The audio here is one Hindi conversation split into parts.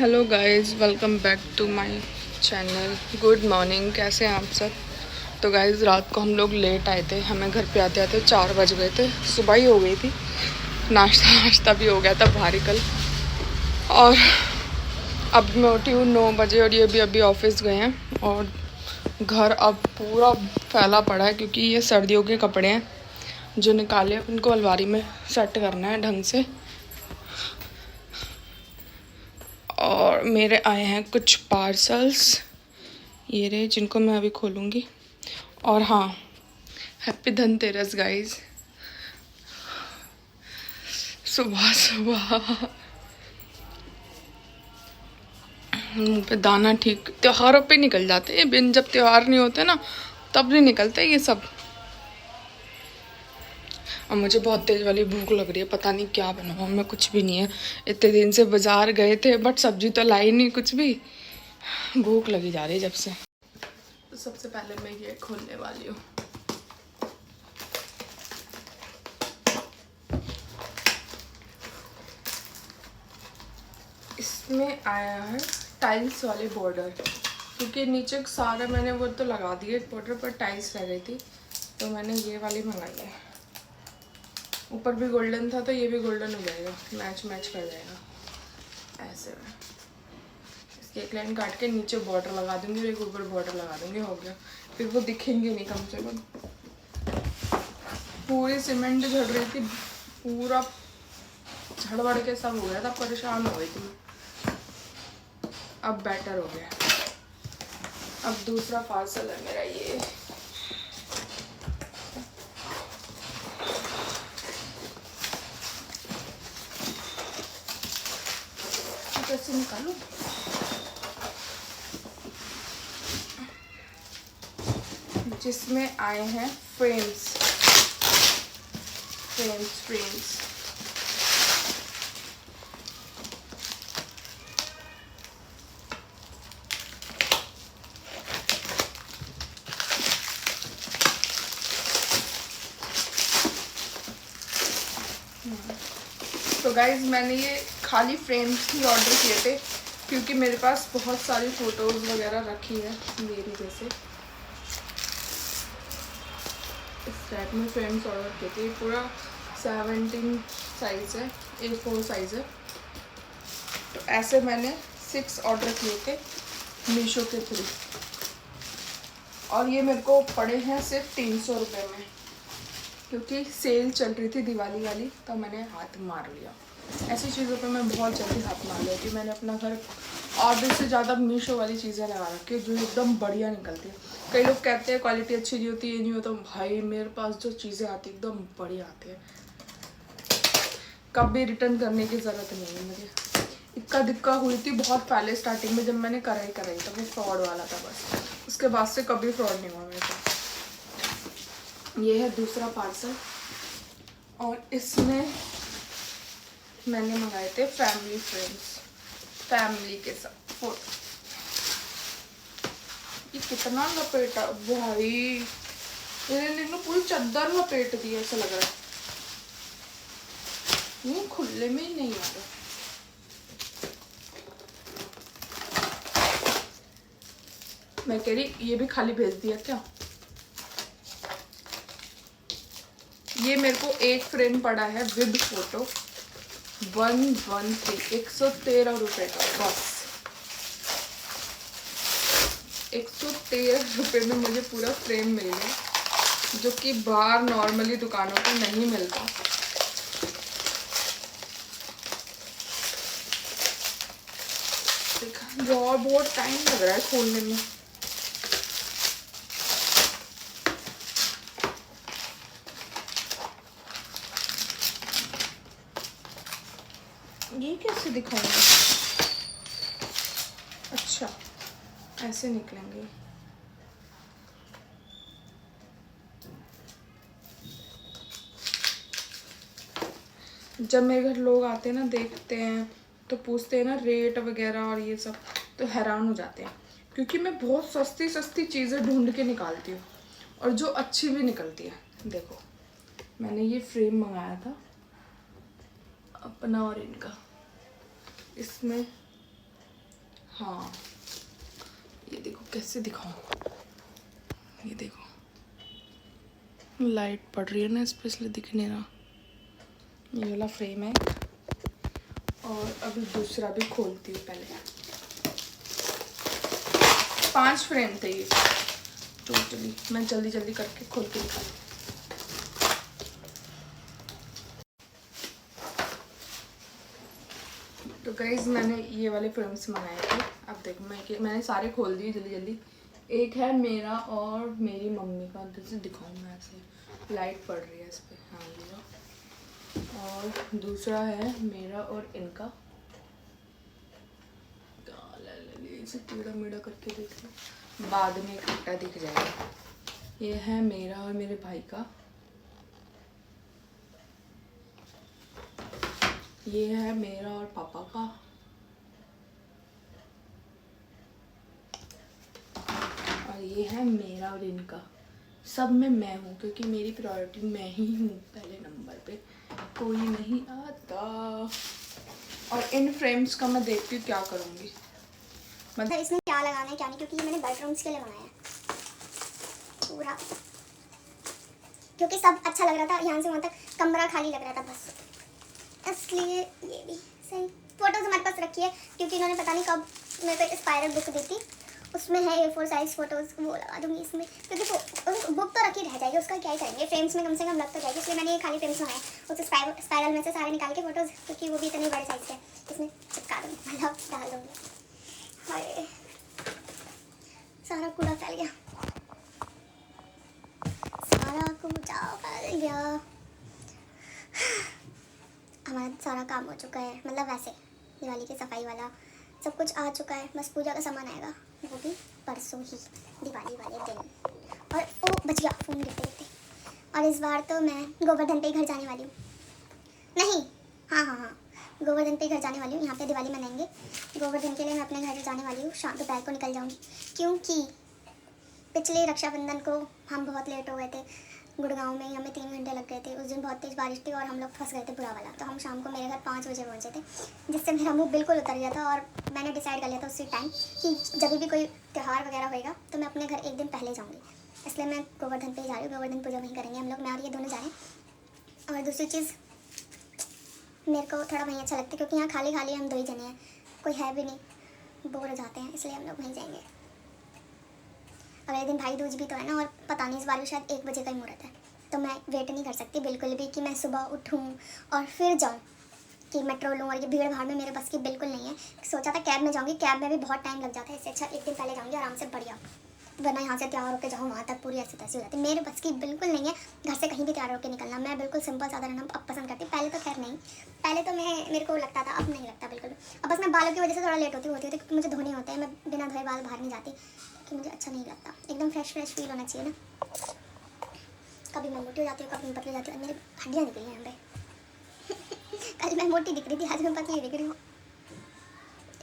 Hello guys, welcome back to my channel. Good morning, कैसे हैं आप सब। तो गाइस, रात को हम लोग लेट आए थे, हमें घर पे आते आते 4 बज गए थे। सुबह ही हो गई थी, नाश्ता भी हो गया था भारी कल। और अब मैं उठी हूँ 9 बजे और ये भी अभी ऑफिस गए हैं। और घर अब पूरा फैला पड़ा है क्योंकि ये सर्दियों के कपड़े हैं जो निकाले, उनको अलमारी में सेट करना है ढंग से। और मेरे आए हैं कुछ पार्सल्स, ये रहे, जिनको मैं अभी खोलूँगी। और हाँ, हैप्पी धनतेरस गाइस। सुबह सुबह मुँह पे दाना ठीक त्योहारों पे निकल जाते हैं, बिन जब त्योहार नहीं होते ना तब नहीं निकलते ये सब। और मुझे बहुत तेज वाली भूख लग रही है, पता नहीं क्या बनाऊँ मैं, कुछ भी नहीं है। इतने दिन से बाजार गए थे बट सब्जी तो लाई नहीं कुछ भी। भूख लगी जा रही है जब से। तो सबसे पहले मैं ये खोलने वाली हूँ। इसमें आया है टाइल्स वाले बॉर्डर, क्योंकि नीचे सारे मैंने वो तो लगा दिए बॉर्डर पर, टाइल्स रह गई थी तो मैंने ये वाली मंगाई है। ऊपर भी गोल्डन था तो ये भी गोल्डन हो जाएगा, मैच कर जाएगा ऐसे में। इसकी एक लाइन काट के नीचे बॉर्डर लगा दूंगी और एक ऊपर बॉर्डर लगा दूंगी, हो गया। फिर वो दिखेंगे नहीं कम से कम। पूरी सीमेंट झड़ रही थी, पूरा झड़बड़ के सब हो गया था, परेशान हो गई थी मैं। अब बेटर हो गया। अब दूसरा पार्सल है मेरा ये। कैसे निकालूं? जिसमें आए हैं फ्रेम्स। तो गाइज, मैंने ये खाली फ्रेम्स ही ऑर्डर किए थे क्योंकि मेरे पास बहुत सारी फ़ोटोज़ वगैरह रखी है मेरी, जैसे इस टाइप में फ्रेम्स ऑर्डर किए थे। पूरा 17 साइज़ है, A4 साइज़ है। तो ऐसे मैंने 6 ऑर्डर किए थे मीशो के थ्रू, और ये मेरे को पड़े हैं सिर्फ 300 रुपये में, क्योंकि सेल चल रही थी दिवाली वाली, तो मैंने हाथ मार लिया। ऐसी चीज़ों पे मैं बहुत जल्दी हाथ मार लेती हूँ। मैंने अपना घर ऑर्डर से ज़्यादा मीशो वाली चीज़ें लगा रखी है जो एकदम बढ़िया निकलती है। कई लोग कहते हैं क्वालिटी अच्छी नहीं होती, ये नहीं होता। भाई मेरे पास जो चीज़ें आती है एकदम बढ़िया आती है, कभी रिटर्न करने की ज़रूरत नहीं है मुझे। इक्का दिक्का हुई थी बहुत पहले स्टार्टिंग में, जब मैंने कराई था, वो फ्रॉड वाला था बस। उसके बाद से कभी फ्रॉड नहीं हुआ मेरे साथ। ये है दूसरा पार्सल, और इसमें मैंने मंगाए थे फैमिली फ्रेम्स, फैमिली के साथ फोटो। ये कितना लपेटा भाई, मैंने पूरी चादर लपेट दी, ऐसा लग रहा है। ये खुले में ही नहीं आ रहा। मैं कह रही ये भी खाली भेज दिया क्या। ये मेरे को एक फ्रेम पड़ा है विद फोटो, 113 रुपये का, बस 113 रुपये में मुझे पूरा फ्रेम मिल गया, जो कि बाहर नॉर्मली दुकानों पर नहीं मिलता। देखा, बहुत टाइम लग रहा है खोलने में। ये कैसे दिखाऊंगा? अच्छा, ऐसे निकलेंगे। जब मेरे घर लोग आते हैं ना, देखते हैं तो पूछते हैं ना रेट वगैरह और ये सब, तो हैरान हो जाते हैं, क्योंकि मैं बहुत सस्ती सस्ती चीज़ें ढूंढ के निकालती हूँ और जो अच्छी भी निकलती है। देखो, मैंने ये फ्रेम मंगाया था अपना और इनका, इसमें हाँ ये देखो कैसे दिखाऊं, ये देखो लाइट पड़ रही है ना इस पे इसलिए दिख नहीं रहा। ये वाला फ्रेम है और अभी दूसरा भी खोलती हूँ पहले। 5 फ्रेम थे ये टोटली, मैं जल्दी जल्दी करके खोल के दिखा दूँ। तो गाइज मैंने ये वाले फ्रेम्स मंगाए थे। अब देखो मैंने सारे खोल दिए जल्दी जल्दी। एक है मेरा और मेरी मम्मी का, जैसे दिखाऊँ मैं ऐसे, लाइट पड़ रही है इस पर, हाँ ये। और दूसरा है मेरा और इनका, इसे टेढ़ा मेढ़ा करके देख लो, बाद में इकट्ठा दिख जाएगा। ये है मेरा और मेरे भाई का, ये है मेरा और पापा का, और ये है मेरा और इनका। सब में मैं हूँ क्योंकि मेरी प्रायोरिटी मैं ही हूँ पहले नंबर पे, कोई नहीं आता। और इन फ्रेम्स का मैं देखती हूँ क्या करूँगी, मतलब इसमें क्या लगाना है क्या नहीं, क्योंकि ये मैंने बेडरूम्स के लिए बनाया है पूरा, क्योंकि सब अच्छा लग रहा था, यहाँ से वहाँ तक कमरा खाली लग रहा था बस, इसलिए ये भी सही। फोटोज हमारे पास रखी है क्योंकि इन्होंने पता नहीं कब मेरे को स्पायरल बुक दी थी, उसमें है A4 साइज फोटोज, वो लगा दूँगी इसमें, क्योंकि बुक तो रखी रह जाएगी, उसका क्या ही करेंगे, फ्रेम्स में कम से कम लग तो जाएगी, इसलिए मैंने ये खाली फ्रेम्स मंगाए, उस स्पायरल में से सारे निकाल के फोटोज, क्योंकि वो भी इतने बड़े साइज के, इसमें चिपका दूँगी, मतलब डाल दूँगी। हाय सारा कूड़ा फैल गया, सारा कूड़ा फैल गया। हमारा सारा काम हो चुका है, मतलब वैसे दिवाली की सफाई वाला सब कुछ आ चुका है, बस पूजा का सामान आएगा, वो भी परसों ही, दिवाली वाले दिन। और ओ बच गया फ़ोन गिरते गिरते। और इस बार तो मैं गोवर्धन पे ही घर जाने वाली हूँ, नहीं हाँ गोवर्धन पे ही घर जाने वाली हूँ, यहाँ पे दिवाली मनाएंगे। गोवर्धन के लिए मैं अपने घर जाने वाली हूँ, शाम दोपहर को निकल जाऊँगी, क्योंकि पिछले रक्षाबंधन को हम बहुत लेट हो गए थे, गुड़गांव में हमें 3 घंटे लग गए थे, उस दिन बहुत तेज़ बारिश थी और हम लोग फंस गए थे बुरा वाला, तो हम शाम को मेरे घर 5 बजे पहुँचे थे, जिससे मेरा मुँह बिल्कुल उतर गया था। और मैंने डिसाइड कर लिया था उसी टाइम कि जब भी कोई त्यौहार वगैरह होएगा तो मैं अपने घर एक दिन पहले जाऊँगी, इसलिए मैं गोवर्धन पे ही जा रही हूँ, गोवर्धन पूजा वहीं करेंगे हम लोग, मैं और ये दोनों जा रहे हैं। और दूसरी चीज़, मेरे को थोड़ा वहीं अच्छा लगता है क्योंकि यहाँ खाली खाली हम 2 ही जने हैं, कोई है भी नहीं, बोर हो जाते हैं, इसलिए हम लोग वहीं जाएंगे। अगले दिन भाई दूज भी तो है ना, और पता नहीं इस बार भी शायद 1 बजे का ही मुहूर्त है, तो मैं वेट नहीं कर सकती बिल्कुल भी कि मैं सुबह उठूँ और फिर जाऊँ कि मेट्रो लूँ, और ये भीड़ भाड़ में मेरे बस की बिल्कुल नहीं है। सोचा था कैब में जाऊँगी, कैब में भी बहुत टाइम लग जाता है, इससे अच्छा एक दिन पहले जाऊँगी आराम से, बढ़िया, वरना यहाँ से तैयार होकर जाऊँ वहाँ तक पूरी ऐसी तैसी हो जाती है, मेरे बस की बिल्कुल नहीं है घर से कहीं भी तैयार होकर निकलना। मैं बिल्कुल सिंपल सादा रहना अब पसंद करती, पहले तो खैर नहीं, पहले तो मेरे को लगता था, अब नहीं लगता बिल्कुल। अब बस मैं बालों की वजह से थोड़ा लेट होती क्योंकि मुझे धोने होते हैं, मैं बिना धोए बाल बाहर नहीं जाती क्योंकि मुझे अच्छा नहीं लगता, एकदम फ्रेश फील होना चाहिए ना। कभी मैं मोटी हो जाती हूँ, कभी मैं पतली हो जाती हूँ, मेरी हड्डियाँ निकली हैं यहाँ पे कल मैं मोटी दिख रही थी, आज मैं पतली दिख रही हूँ।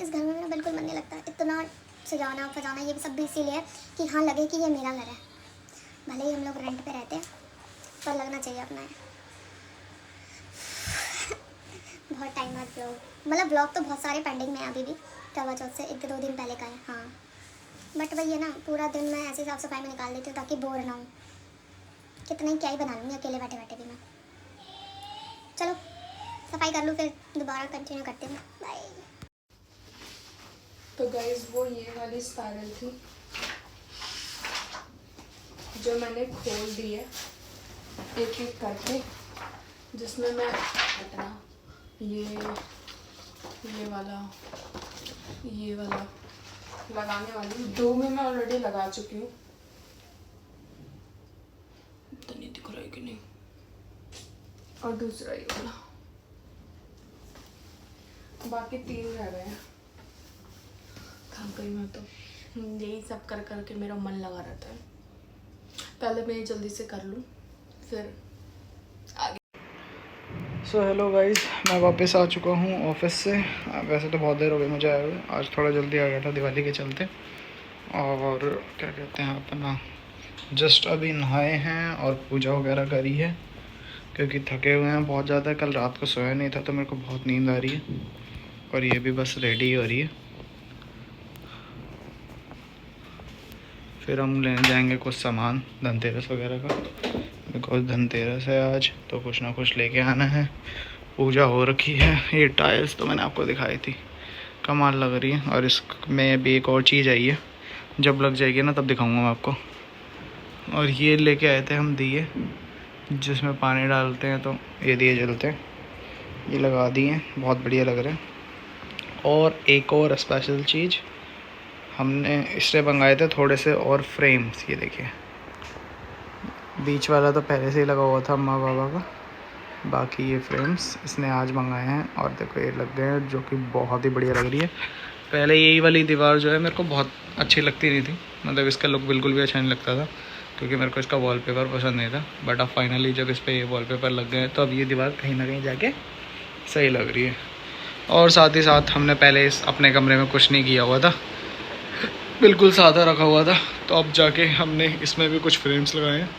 इस घर में मेरा बिल्कुल मन नहीं लगता, इतना सजाना फजाना ये सब भी इसीलिए कि हाँ लगे कि ये मेरा घर है, भले ही हम लोग रेंट पे रहते हैं पर लगना चाहिए अपना है। बहुत टाइम बाद ब्लॉग, मतलब ब्लॉग तो बहुत सारे पेंडिंग में है अभी भी, करवा चौथ से 1-2 दिन पहले का है हाँ, बट वही है ना, पूरा दिन मैं ऐसे साफ सफाई में निकाल देती हूँ ताकि बोर ना हूँ, कितना ही क्या ही बना लूँगी अकेले बैठे बैठे भी मैं। चलो सफाई कर लूँ फिर दोबारा कंटिन्यू करते हैं, बाय। तो गाइज वो ये वाली स्पाइरल थी जो मैंने खोल दी है एक एक करके, जिसमें मैं हटना ये वाला लगाने वाली हूँ। 2 में मैं ऑलरेडी लगा चुकी हूँ, तो नहीं दिख रहा है कि नहीं, और दूसरा ये वाला, बाकी 3 रह गए हैं। थक गई मैं तो, यही सब कर करके मेरा मन लगा रहता है, पहले मैं ये जल्दी से कर लूँ फिर आगे। सो हेलो गाइस, मैं वापस आ चुका हूँ ऑफिस से। वैसे तो बहुत देर हो गई मुझे आए हुए, आज थोड़ा जल्दी आ गया था दिवाली के चलते। और क्या कहते हैं अपना, जस्ट अभी नहाए हैं और पूजा वगैरह करी है क्योंकि थके हुए हैं बहुत ज़्यादा, कल रात को सोया नहीं था तो मेरे को बहुत नींद आ रही है। और ये भी बस रेडी हो रही है, फिर हम लेने जाएंगे कुछ सामान धनतेरस वगैरह का, बिकॉज धनतेरस है आज, तो कुछ ना कुछ लेके आना है। पूजा हो रखी है। ये टाइल्स तो मैंने आपको दिखाई थी, कमाल लग रही है। और इसमें भी एक और चीज़ आई है, जब लग जाएगी ना तब दिखाऊंगा मैं आपको। और ये लेके आए थे हम दिए, जिसमें पानी डालते हैं तो ये दिए जलते हैं। ये लगा दिए, बहुत बढ़िया लग रहे हैं। और एक और स्पेशल चीज़ हमने इससे मंगाए थे, थोड़े से और फ्रेम्स। ये देखिए, बीच वाला तो पहले से ही लगा हुआ था अम्मा बाबा का, बाकी ये फ्रेम्स इसने आज मंगाए हैं। और देखो ये लग गए हैं, जो कि बहुत ही बढ़िया लग रही है। पहले यही वाली दीवार जो है मेरे को बहुत अच्छी लगती नहीं थी, मतलब इसका लुक बिल्कुल भी अच्छा नहीं लगता था, क्योंकि मेरे को इसका वॉलपेपर पसंद नहीं था। बट अब फाइनली जब इस पर ये वॉलपेपर लग गए हैं तो अब ये दीवार कहीं ना कहीं जाके सही लग रही है। और साथ ही साथ हमने पहले इस अपने कमरे में कुछ नहीं किया हुआ था, बिल्कुल सादा रखा हुआ था, तो अब जाके हमने इसमें भी कुछ फ्रेम्स लगाए हैं,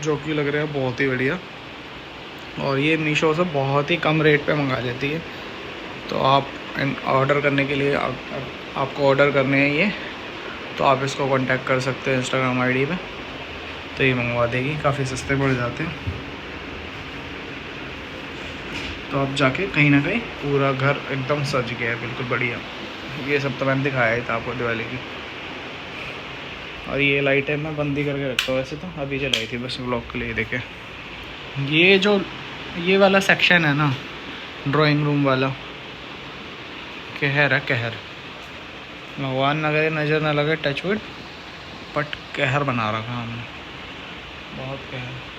जो कि लग रहे हैं बहुत ही बढ़िया। और ये मीशो से बहुत ही कम रेट पे मंगा लेती है, तो आप ऑर्डर करने के लिए आपको ऑर्डर करने हैं ये, तो आप इसको कांटेक्ट कर सकते हैं इंस्टाग्राम आईडी पे, तो ये मंगवा देगी। काफ़ी सस्ते पड़ जाते हैं। तो अब जाके कहीं ना कहीं पूरा घर एकदम सज गया है, बिल्कुल बढ़िया। ये सब तो मैंने दिखाया ही था आपको दिवाली की। और ये लाइटें मैं बंदी करके रखता हूँ, वैसे तो अभी जलाई थी बस व्लॉग के लिए। देखे ये जो ये वाला सेक्शन है ना, ड्राइंग रूम वाला, कहर है कहर। भगवान न करे नज़र न लगे, टचवुड, बट कहर बना रखा हमने, बहुत कहर।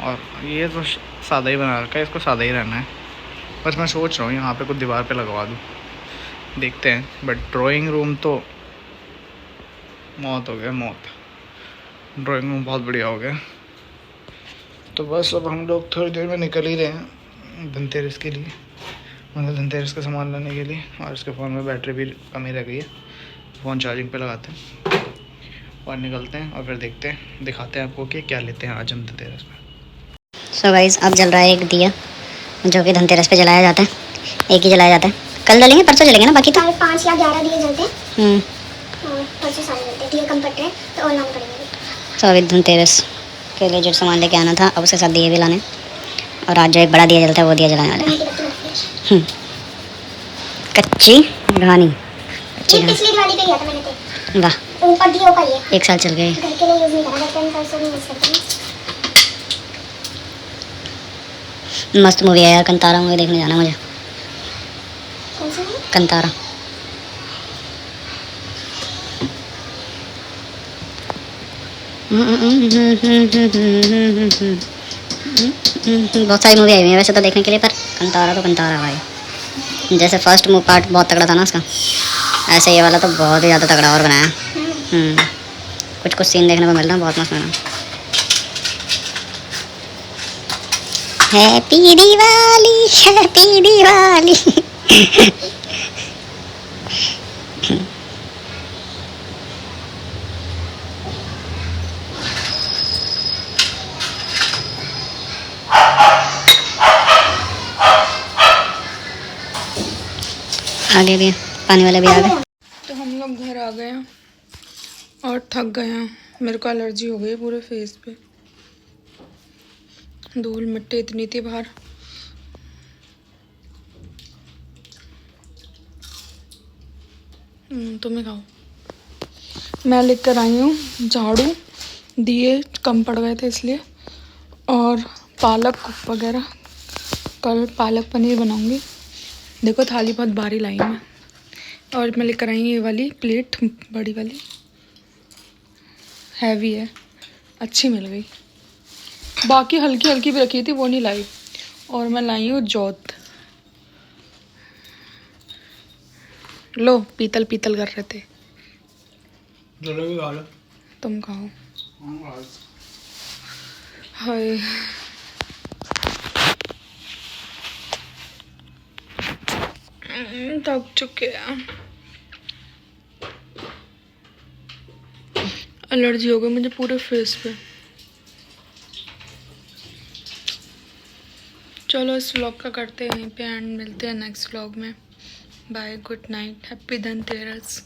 और ये तो सादा ही बना रखा है, इसको सादा ही रहना है। बस मैं सोच रहा हूँ यहाँ पे कुछ दीवार पे लगवा दूँ, देखते हैं। बट ड्राइंग रूम तो मौत हो गया, मौत। ड्राइंग रूम बहुत बढ़िया हो गया। तो बस अब हम लोग थोड़ी देर में निकल ही रहे हैं धनतेरस के लिए, मतलब धनतेरस का सामान लाने के लिए। और इसके फ़ोन में बैटरी भी कम ही रह गई है, फ़ोन चार्जिंग पे लगाते हैं और निकलते हैं। और फिर देखते हैं, दिखाते हैं आपको कि क्या लेते हैं आज हम धनतेरस में। सो गाइस, अब जल रहा है एक दिया, जो कि धनतेरस पे जलाया जाता है। एक ही जलाया जाता है, कल जलेंगे परसों जलेंगे ना, बाकी तो 5 या 11 दिए जलते हैं। और परसों सारे जलते हैं, दिए कम पड़ रहे हैं तो और लाने पड़ेंगे। तो अभी धनतेरस के लिए जो सामान लेके आना था, अब उसके साथ दिए भी लाने। और आज जो एक बड़ा दिया जलता है वो दिया जलाने वाला है। कच्ची घानी, ये पिछली दिवाली पे किया था मैंने तो। वाह, ऊपर दिए ऊपर ये 1 साल चल गए। घर के लिए यूज नहीं करा, घर के लिए यूज करते हैं। मस्त मूवी है यार, कंतारा मूवी देखने जाना मुझे। कौन सी है? कंतारा। बहुत सारी मूवी आई हुई है वैसे तो देखने के लिए, पर कंतारा तो कंतारा भाई। जैसे फर्स्ट पार्ट बहुत तगड़ा था ना उसका, ऐसे ये वाला तो बहुत ही ज़्यादा तगड़ा और बनाया। कुछ कुछ सीन देखने को मिल रहा है, बहुत मस्त बना। Happy Diwali, happy Diwali. आगे भी पानी वाले भी आ गए। तो हम लोग घर आ गए हैं और थक गए हैं। मेरे को एलर्जी हो गई पूरे फेस पे, धूल मिट्टी इतनी थी बाहर। तुम्हें खाओ। मैं लेकर आई हूँ झाड़ू, दिए कम पड़ गए थे इसलिए, और पालक वगैरह। कल पालक पनीर बनाऊंगी। देखो थाली बहुत भारी लाई मैं। और मैं लेकर आई ये वाली प्लेट, बड़ी वाली, हैवी है, अच्छी मिल गई। बाकी हल्की हल्की भी रखी थी, वो नहीं लाई। और मैं लाई हूँ जोत। लो, पीतल पीतल कर रहे थे। तुम खाओ। हाय, थक चुके हैं। एलर्जी हो गई मुझे पूरे फेस पे। चलो इस व्लॉग का करते हैं यहीं पे एंड, मिलते हैं नेक्स्ट व्लॉग में। Bye, good night, happy Dhanteras.